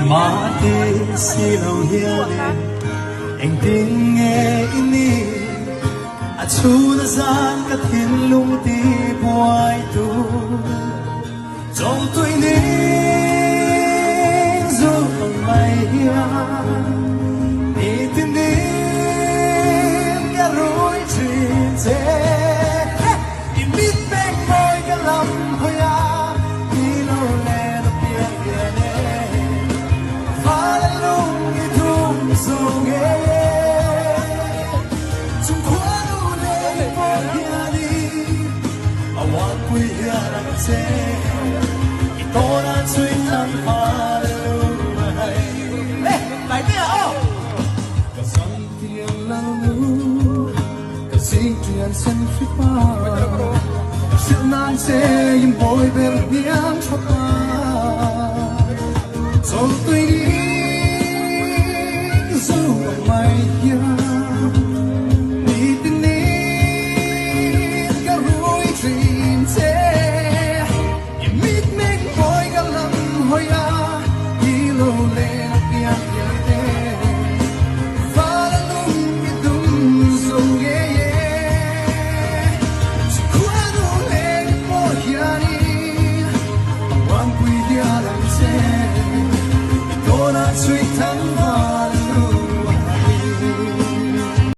Mati silong hiale Anh tiếng nghe ini A chu na gian ka thiên lung ti buai tu Trong tuổi ni dù không may hia Ni tin đến cả rối chuyện thế Imit beng môi cả lầm hơi à Đi lâu lẹ nó biết kia nè Phá lên lung như thùng dù nghe Chúng khóa đủ để môi kia đi A want quy here rằng thế Tôi đã truy thăm phá lên lung mà hay Ê, lại biết à? Cả dòng tiếng lăng lưu Cả dĩ truyền sân phía ba Sự nan sẽ im bồi bên miếng cho ta Rồi tôi đi dù mày kia Đi tình nên cả rối chuyện thế Im mít mình bồi cả lầm hồi à Đi lâu lên tiếng kia thế Phá lên lung như đúng dù ghê Chỉ khóa đủ lên môi kia đi Hoàng quý kia làm thế Tôi đã truy thắng hoa